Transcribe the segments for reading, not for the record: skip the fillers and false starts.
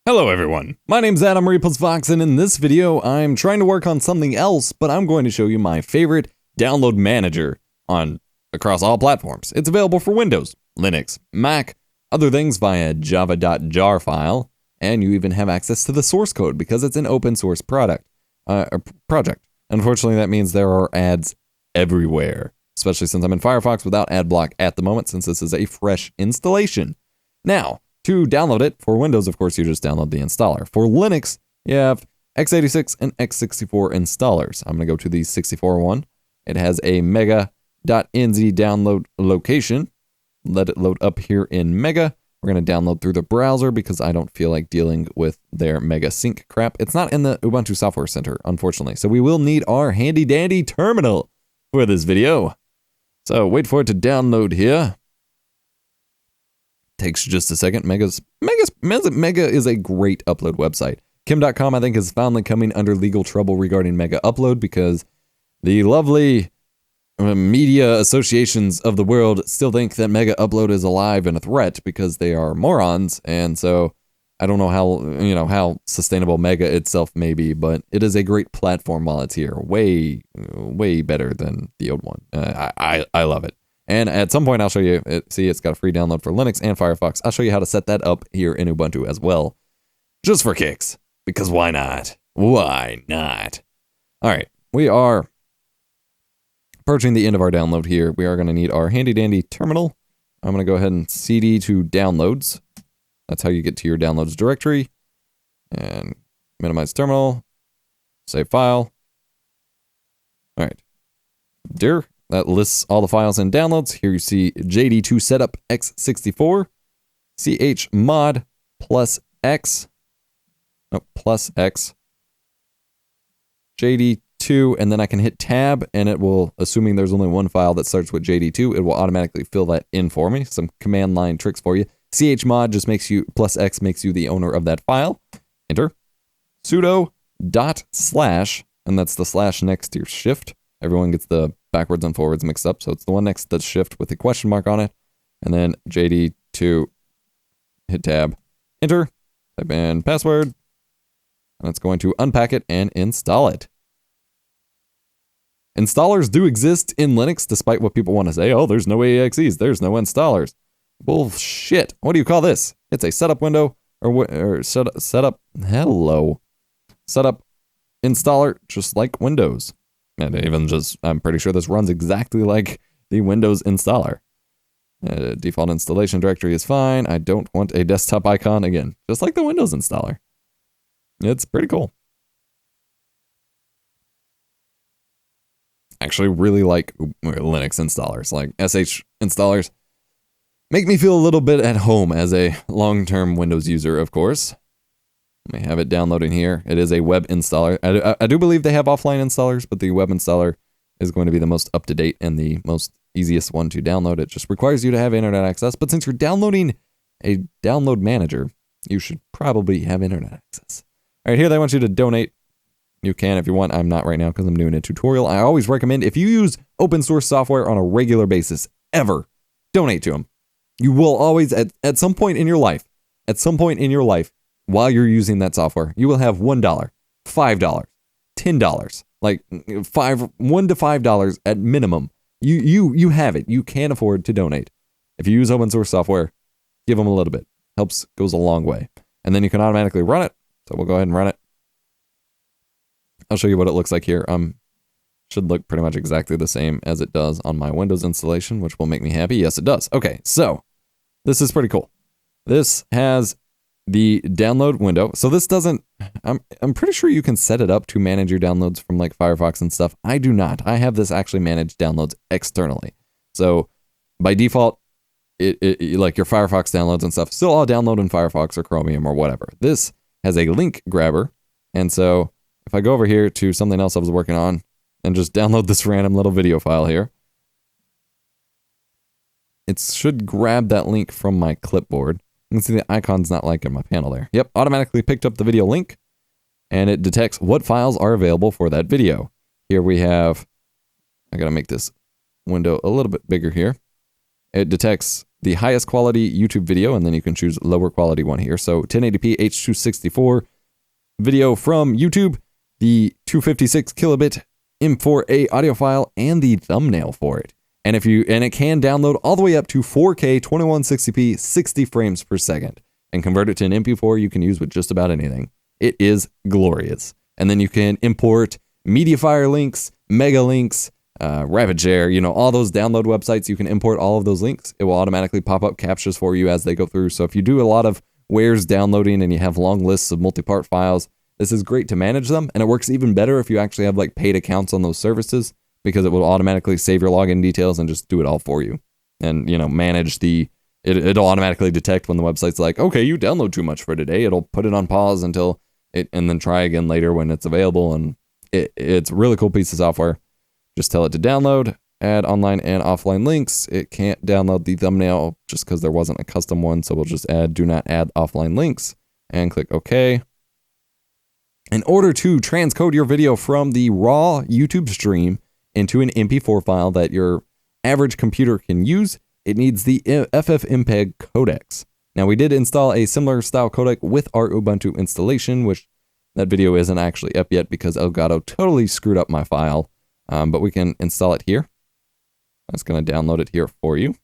Hello everyone, my name's Adam Fox, and in this video I'm trying to work on something else, but I'm going to show you my favorite download manager across all platforms. It's available for Windows, Linux, Mac, other things via java.jar file, and you even have access to the source code because it's an open source project. Unfortunately, that means there are ads everywhere, especially since I'm in Firefox without ad block at the moment, since this is a fresh installation. Now, to download it, for Windows, of course, you just download the installer. For Linux, you have x86 and x64 installers. I'm going to go to the 64 one. It has a mega.nz download location. Let it load up here in Mega. We're going to download through the browser because I don't feel like dealing with their Mega Sync crap. It's not in the Ubuntu Software Center, unfortunately. So we will need our handy dandy terminal for this video. So wait for it to download here. Takes just a second. Mega is a great upload website. Kim.com, I think, is finally coming under legal trouble regarding Mega Upload because the lovely media associations of the world still think that Mega Upload is alive and a threat because they are morons. And so I don't know how sustainable Mega itself may be, but it is a great platform while it's here. Way better than the old one. I love it. And at some point, I'll show you, it's got a free download for Linux and Firefox. I'll show you how to set that up here in Ubuntu as well, just for kicks, because why not? Why not? All right, we are approaching the end of our download here. We are going to need our handy-dandy terminal. I'm going to go ahead and cd to downloads. That's how you get to your downloads directory. And minimize terminal, save file. All right, dir. That lists all the files and downloads. Here you see JD2 setup x64, chmod plus x, JD2, and then I can hit tab, and it will, assuming there's only one file that starts with JD2, it will automatically fill that in for me. Some command line tricks for you. Chmod just makes you, plus x makes you the owner of that file. Enter. Sudo /, and that's the slash next to your shift. Everyone gets the backwards and forwards mixed up, so it's the one next to the shift with the question mark on it. And then JD2, hit tab, enter, type in password, and it's going to unpack it and install it. Installers do exist in Linux, despite what people want to say. Oh, there's no AXEs, there's no installers. Bullshit. What do you call this? It's a setup window, or setup installer, just like Windows. And I'm pretty sure this runs exactly like the Windows installer. Default installation directory is fine. I don't want a desktop icon again, just like the Windows installer. It's pretty cool. Actually, really like Linux installers, like SH installers. Make me feel a little bit at home as a long-term Windows user, of course. Let me have it downloading here. It is a web installer. I do believe they have offline installers, but the web installer is going to be the most up-to-date and the most easiest one to download. It just requires you to have internet access, but since you're downloading a download manager, you should probably have internet access. All right, here they want you to donate. You can if you want. I'm not right now because I'm doing a tutorial. I always recommend, if you use open source software on a regular basis, ever, donate to them. You will always, at some point in your life, while you're using that software, you will have $1, $5, $10, like $1 to $5 at minimum. You have it. You can afford to donate. If you use open source software, give them a little bit. Goes a long way. And then you can automatically run it. So we'll go ahead and run it. I'll show you what it looks like here. Should look pretty much exactly the same as it does on my Windows installation, which will make me happy. Yes, it does. Okay, so this is pretty cool. This has the download window. So this doesn't, I'm pretty sure you can set it up to manage your downloads from like Firefox and stuff. I do not. I have this actually managed downloads externally. So by default, it like your Firefox downloads and stuff, still all download in Firefox or Chromium or whatever. This has a link grabber. And so if I go over here to something else I was working on and just download this random little video file here, it should grab that link from my clipboard. You can see the icon's not like in my panel there. Yep, automatically picked up the video link, and it detects what files are available for that video. Here we have, I gotta make this window a little bit bigger here. It detects the highest quality YouTube video, and then you can choose lower quality one here. So 1080p H.264 video from YouTube, the 256 kilobit M4A audio file, and the thumbnail for it. And it can download all the way up to 4K 2160p 60 frames per second and convert it to an MP4 you can use with just about anything. It is glorious. And then you can import Mediafire links, Mega links, RapidShare, you know, all those download websites. You can import all of those links. It will automatically pop up captures for you as they go through. So if you do a lot of where's downloading and you have long lists of multi-part files, this is great to manage them. And it works even better if you actually have like paid accounts on those services, because it will automatically save your login details and just do it all for you. And, you know, manage it'll automatically detect when the website's like, okay, you download too much for today. It'll put it on pause until and then try again later when it's available. And it's a really cool piece of software. Just tell it to download, add online and offline links. It can't download the thumbnail just because there wasn't a custom one. So we'll just add do not add offline links and click OK. In order to transcode your video from the raw YouTube stream into an MP4 file that your average computer can use, it needs the FFmpeg codecs. Now, we did install a similar style codec with our Ubuntu installation, which that video isn't actually up yet because Elgato totally screwed up my file. But we can install it here. I'm just going to download it here for you.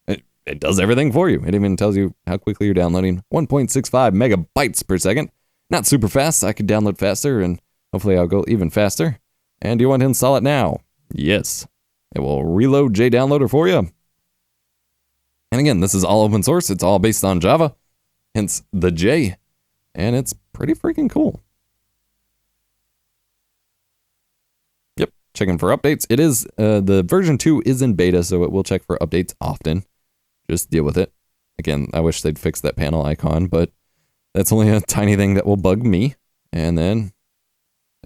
It does everything for you. It even tells you how quickly you're downloading. 1.65 megabytes per second. Not super fast. I could download faster, and hopefully I'll go even faster. And do you want to install it now? Yes. It will reload JDownloader for you. And again, this is all open source. It's all based on Java, hence the J. And it's pretty freaking cool. Checking for updates. It is, the version 2 is in beta, so it will check for updates often. Just deal with it. Again, I wish they'd fix that panel icon, but that's only a tiny thing that will bug me. And then,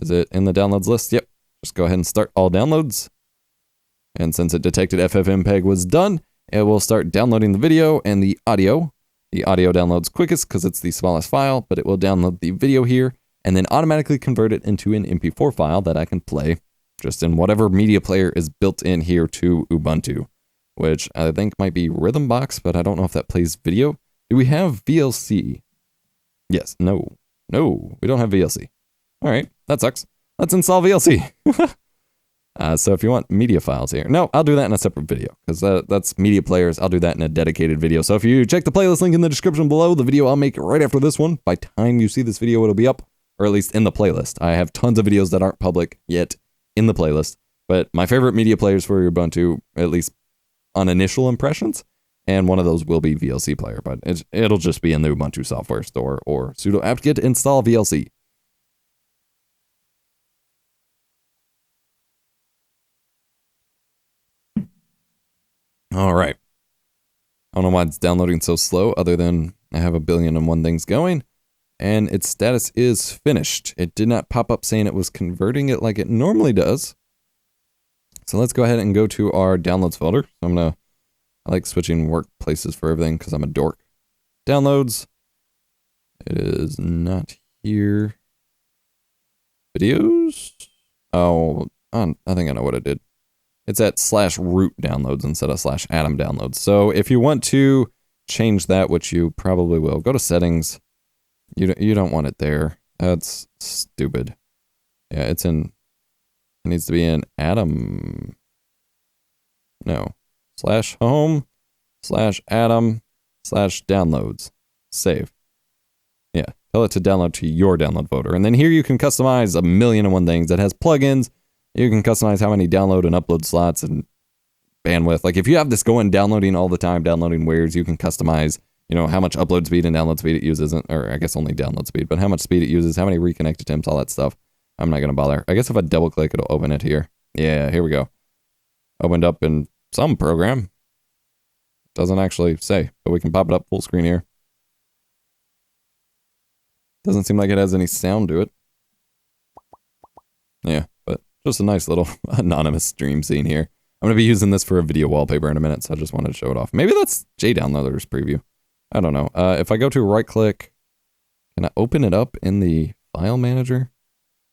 is it in the downloads list? Yep. Just go ahead and start all downloads. And since it detected FFmpeg was done, it will start downloading the video and the audio. The audio downloads quickest because it's the smallest file, but it will download the video here and then automatically convert it into an MP4 file that I can play just in whatever media player is built in here to Ubuntu, which I think might be Rhythmbox, but I don't know if that plays video. Do we have VLC? Yes. No, we don't have VLC. All right, that sucks. Let's install VLC. So if you want media files here, no, I'll do that in a separate video because that's media players. I'll do that in a dedicated video. So if you check the playlist link in the description below, the video I'll make right after this one, by time you see this video, it'll be up, or at least in the playlist. I have tons of videos that aren't public yet in the playlist, but my favorite media players for Ubuntu, at least on initial impressions, and one of those will be VLC player, but it'll just be in the Ubuntu software store or sudo apt-get install VLC. All right. I don't know why it's downloading so slow, other than I have 1,000,001 things going. And its status is finished. It did not pop up saying it was converting it like it normally does. So let's go ahead and go to our downloads folder. I like switching workplaces for everything because I'm a dork. Downloads. It is not here. Videos. Oh, I think I know what it did. It's at /root downloads instead of /atom downloads. So if you want to change that, which you probably will, go to settings. You don't want it there. That's stupid. Yeah, it needs to be in Atom. No. /home /atom /downloads. Save. Yeah. Tell it to download to your download folder. And then here you can customize 1,000,001 things. It has plugins. You can customize how many download and upload slots and bandwidth. Like if you have this going downloading all the time, downloading wares, you can customize, you know, how much upload speed and download speed it uses, or I guess only download speed, but how much speed it uses, how many reconnect attempts, all that stuff. I'm not going to bother. I guess if I double click, it'll open it here. Yeah, here we go. Opened up in some program. Doesn't actually say, but we can pop it up full screen here. Doesn't seem like it has any sound to it. Yeah, but just a nice little anonymous stream scene here. I'm going to be using this for a video wallpaper in a minute, so I just wanted to show it off. Maybe that's JDownloader's preview. I don't know. If I go to right click, can I open it up in the file manager?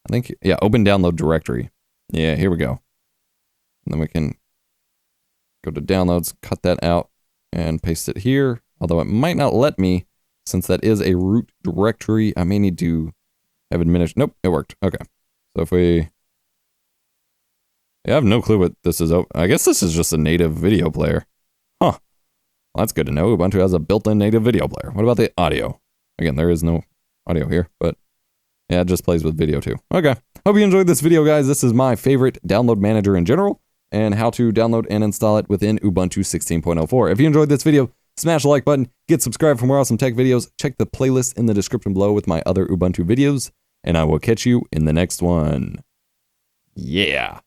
I think, yeah, open download directory. Yeah, here we go. And then we can go to downloads, cut that out, and paste it here. Although it might not let me, since that is a root directory. I may need to have administration. Nope, it worked. Okay. So if we... Yeah, I have no clue what this is. I guess this is just a native video player. Huh. Well, that's good to know. Ubuntu has a built-in native video player. What about the audio? Again, there is no audio here, but yeah, it just plays with video too. Okay. Hope you enjoyed this video, guys. This is my favorite download manager in general, and how to download and install it within Ubuntu 16.04. If you enjoyed this video, smash the like button, get subscribed for more awesome tech videos, check the playlist in the description below with my other Ubuntu videos, and I will catch you in the next one. Yeah.